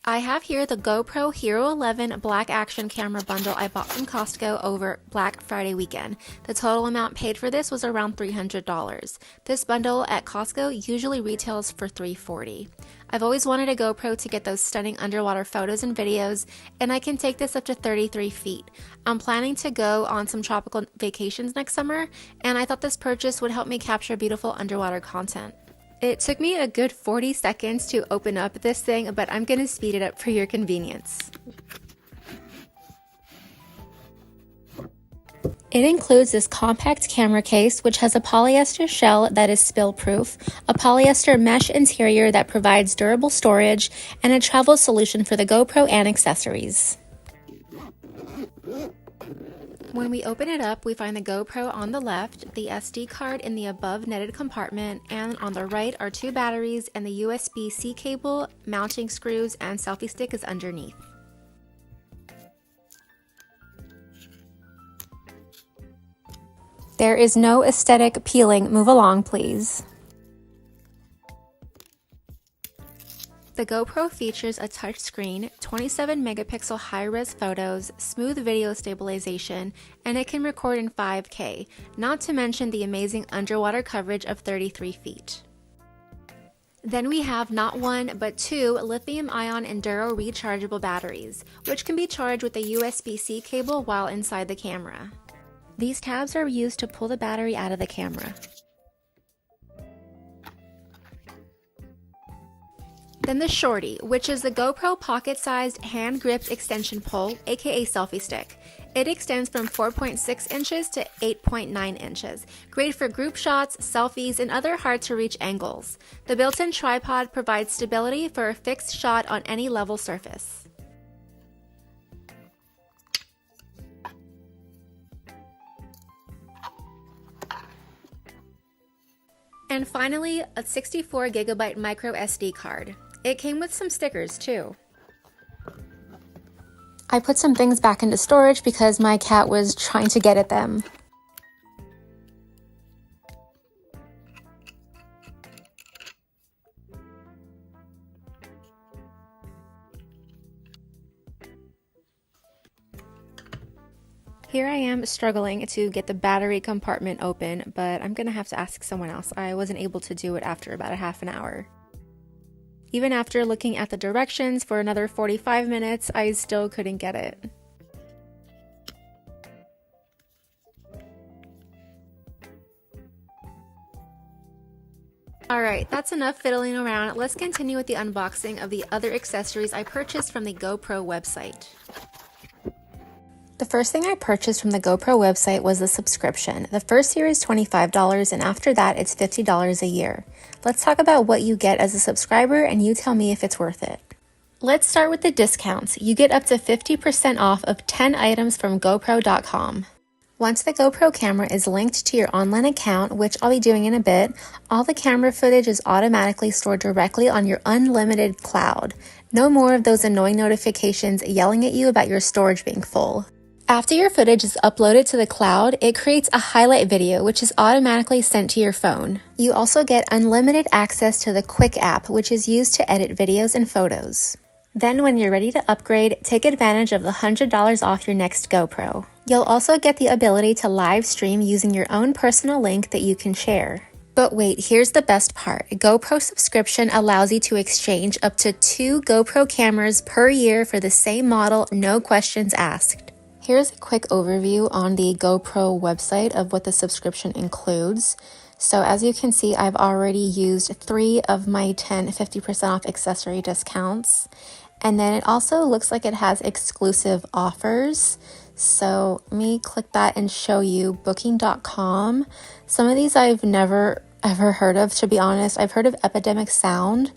I have here the GoPro HERO11 Black Action Camera Bundle I bought from Costco over Black Friday weekend. The total amount paid for this was around $300. This bundle at Costco usually retails for $340. I've always wanted a GoPro to get those stunning underwater photos and videos, and I can take this up to 33 feet. I'm planning to go on some tropical vacations next summer, and I thought this purchase would help me capture beautiful underwater content. It took me a good 40 seconds to open up this thing, but I'm going to speed it up for your convenience. It includes this compact camera case, which has a polyester shell that is spill-proof, a polyester mesh interior that provides durable storage, and a travel solution for the GoPro and accessories. When we open it up, we find the GoPro on the left, the SD card in the above netted compartment, and on the right are two batteries and the USB-C cable, mounting screws, and selfie stick is underneath. There is no aesthetic peeling. Move along, please. The GoPro features a touchscreen, 27 megapixel high-res photos, smooth video stabilization, and it can record in 5K, not to mention the amazing underwater coverage of 33 feet. Then we have not one, but two lithium-ion Enduro rechargeable batteries, which can be charged with a USB-C cable while inside the camera. These tabs are used to pull the battery out of the camera. Then the Shorty, which is the GoPro pocket-sized hand-gripped extension pole, aka selfie stick. It extends from 4.6 inches to 8.9 inches. Great for group shots, selfies, and other hard-to-reach angles. The built-in tripod provides stability for a fixed shot on any level surface. And finally, a 64GB micro SD card. It came with some stickers too. I put some things back into storage because my cat was trying to get at them. Here I am struggling to get the battery compartment open, but I'm gonna have to ask someone else. I wasn't able to do it after about a half an hour. Even after looking at the directions for another 45 minutes, I still couldn't get it. Alright, that's enough fiddling around. Let's continue with the unboxing of the other accessories I purchased from the GoPro website. The first thing I purchased from the GoPro website was the subscription. The first year is $25 and after that it's $50 a year. Let's talk about what you get as a subscriber and you tell me if it's worth it. Let's start with the discounts. You get up to 50% off of 10 items from GoPro.com. Once the GoPro camera is linked to your online account, which I'll be doing in a bit, all the camera footage is automatically stored directly on your unlimited cloud. No more of those annoying notifications yelling at you about your storage being full. After your footage is uploaded to the cloud, it creates a highlight video which is automatically sent to your phone. You also get unlimited access to the Quik app, which is used to edit videos and photos. Then when you're ready to upgrade, take advantage of the $100 off your next GoPro. You'll also get the ability to live stream using your own personal link that you can share. But wait, here's the best part. A GoPro subscription allows you to exchange up to 2 GoPro cameras per year for the same model, no questions asked. Here's a quick overview on the GoPro website of what the subscription includes. So as you can see, I've already used 3 of my 10 50% off accessory discounts. And then it also looks like it has exclusive offers. So let me click that and show you Booking.com. Some of these I've never ever heard of, to be honest. I've heard of Epidemic Sound.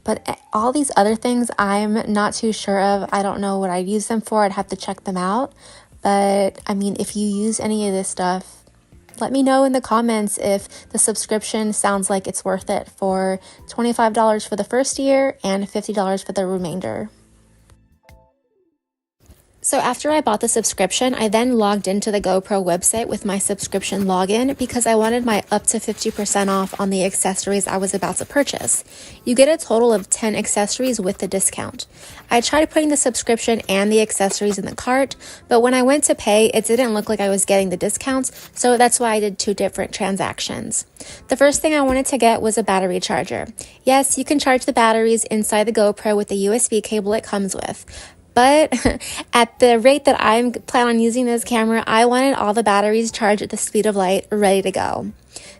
But all these other things I'm not too sure of. I don't know what I'd use them for. I'd have to check them out. But I mean, if you use any of this stuff, let me know in the comments if the subscription sounds like it's worth it for $25 for the first year and $50 for the remainder. So after I bought the subscription, I then logged into the GoPro website with my subscription login because I wanted my up to 50% off on the accessories I was about to purchase. You get a total of 10 accessories with the discount. I tried putting the subscription and the accessories in the cart, but when I went to pay, it didn't look like I was getting the discounts, so that's why I did two different transactions. The first thing I wanted to get was a battery charger. Yes, you can charge the batteries inside the GoPro with the USB cable it comes with. But at the rate that I'm planning on using this camera, I wanted all the batteries charged at the speed of light, ready to go.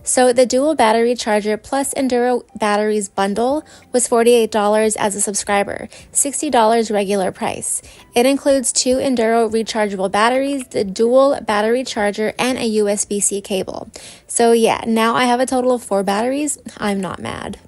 So the dual battery charger plus Enduro batteries bundle was $48 as a subscriber, $60 regular price. It includes 2 Enduro rechargeable batteries, the dual battery charger, and a USB-C cable. So yeah, now I have a total of 4 batteries. I'm not mad.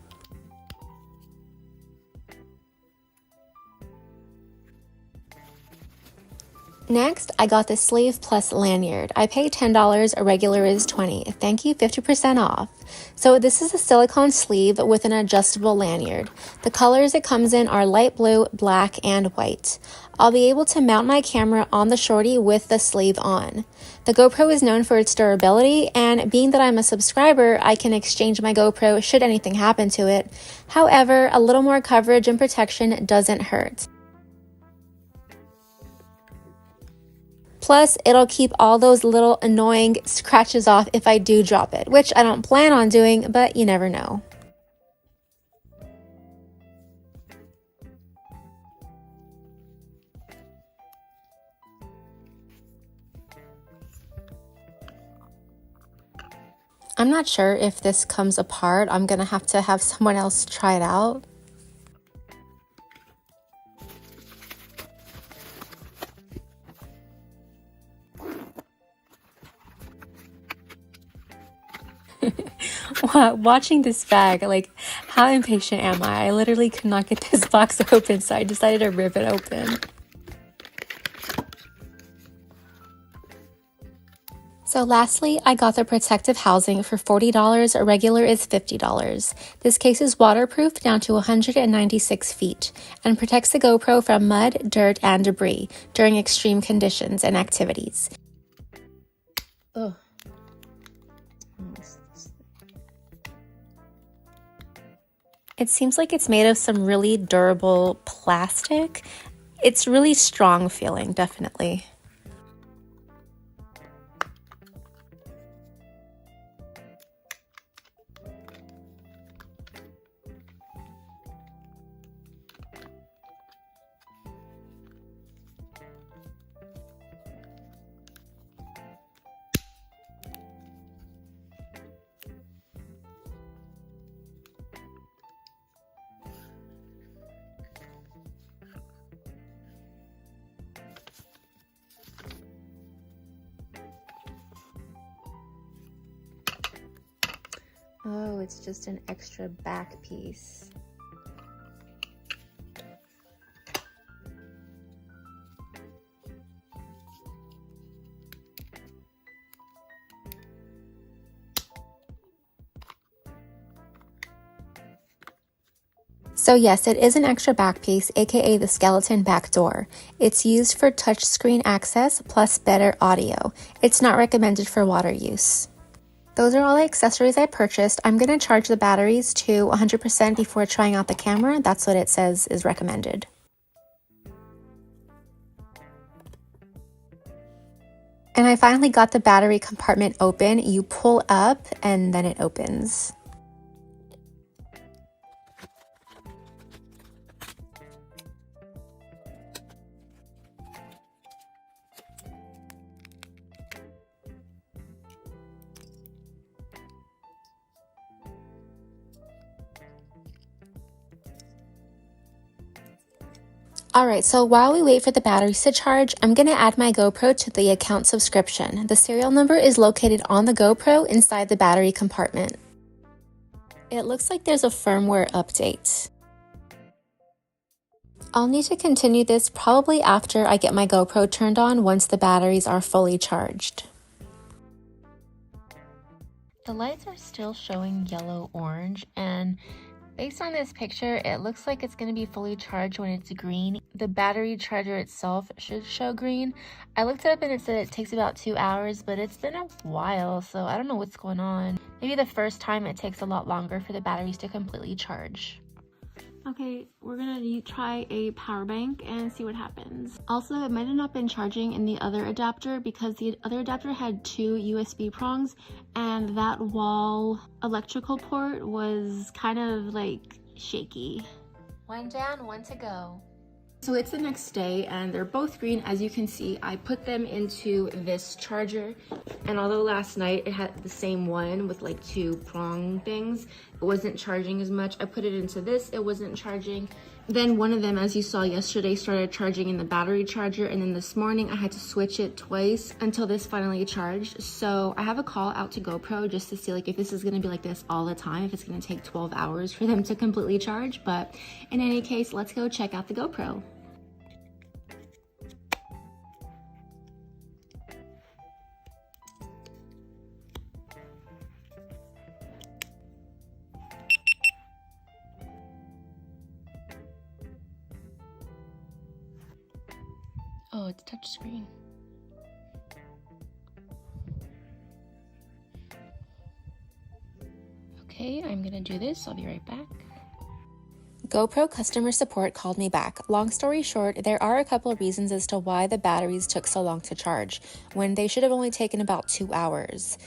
Next, I got the sleeve plus lanyard. I paid $10, a regular is $20. Thank you, 50% off. So this is a silicone sleeve with an adjustable lanyard. The colors it comes in are light blue, black, and white. I'll be able to mount my camera on the shorty with the sleeve on. The GoPro is known for its durability, and being that I'm a subscriber, I can exchange my GoPro should anything happen to it. However, a little more coverage and protection doesn't hurt. Plus, it'll keep all those little annoying scratches off if I do drop it, which I don't plan on doing, but you never know. I'm not sure if this comes apart. I'm gonna have to have someone else try it out. Watching this bag, like, how impatient am I? I literally could not get this box open, so I decided to rip it open. So lastly, I got the protective housing for $40, a regular is $50. This case is waterproof down to 196 feet and protects the GoPro from mud, dirt, and debris during extreme conditions and activities. Ugh. It seems like it's made of some really durable plastic. It's really strong feeling, definitely. Oh, it's just an extra back piece. So yes, it is an extra back piece, aka the skeleton back door. It's used for touchscreen access plus better audio. It's not recommended for water use. Those are all the accessories I purchased. I'm going to charge the batteries to 100% before trying out the camera. That's what it says is recommended. And I finally got the battery compartment open. You pull up and then it opens. Alright, so while we wait for the batteries to charge, I'm going to add my GoPro to the account subscription. The serial number is located on the GoPro inside the battery compartment. It looks like there's a firmware update. I'll need to continue this probably after I get my GoPro turned on once the batteries are fully charged. The lights are still showing yellow-orange, and Based on this picture, it looks like it's going to be fully charged when it's green. The battery charger itself should show green. I looked it up and it said it takes about 2 hours, but it's been a while, so I don't know what's going on. Maybe the first time it takes a lot longer for the batteries to completely charge. Okay, we're gonna try a power bank and see what happens. Also, it might have not been charging in the other adapter because the other adapter had 2 USB prongs and that wall electrical port was kind of like shaky. 1 down, 1 to go. So it's the next day and they're both green. As you can see, I put them into this charger, and although last night it had the same one with like 2 prong things, it wasn't charging as much. I put it into this, it wasn't charging. Then one of them, as you saw yesterday, started charging in the battery charger, and then this morning I had to switch it twice until this finally charged. So I have a call out to GoPro just to see like if this is gonna be like this all the time, if it's gonna take 12 hours for them to completely charge. But in any case, let's go check out the GoPro. Oh, it's touchscreen. Okay, I'm gonna do this. I'll be right back. GoPro customer support called me back. Long story short, there are a couple of reasons as to why the batteries took so long to charge, when they should have only taken about 2 hours.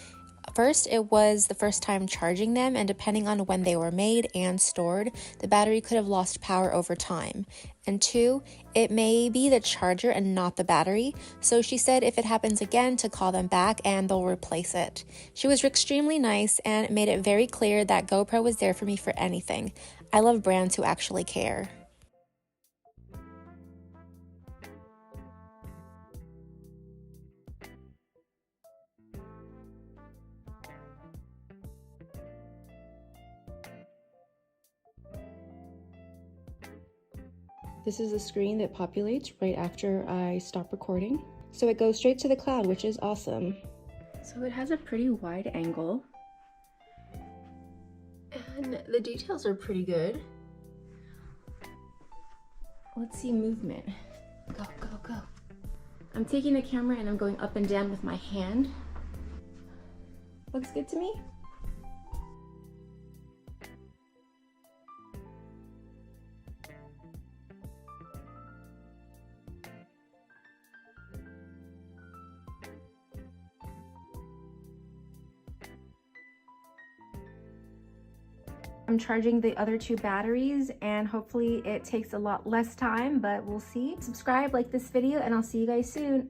First, it was the first time charging them, and depending on when they were made and stored, the battery could have lost power over time. And 2, it may be the charger and not the battery, so she said if it happens again to call them back and they'll replace it. She was extremely nice and made it very clear that GoPro was there for me for anything. I love brands who actually care. This is the screen that populates right after I stop recording. So it goes straight to the cloud, which is awesome. So it has a pretty wide angle. And the details are pretty good. Let's see movement. Go, go, go. I'm taking the camera and I'm going up and down with my hand. Looks good to me. I'm charging the other 2 batteries and hopefully it takes a lot less time, but we'll see. Subscribe, like this video, and I'll see you guys soon.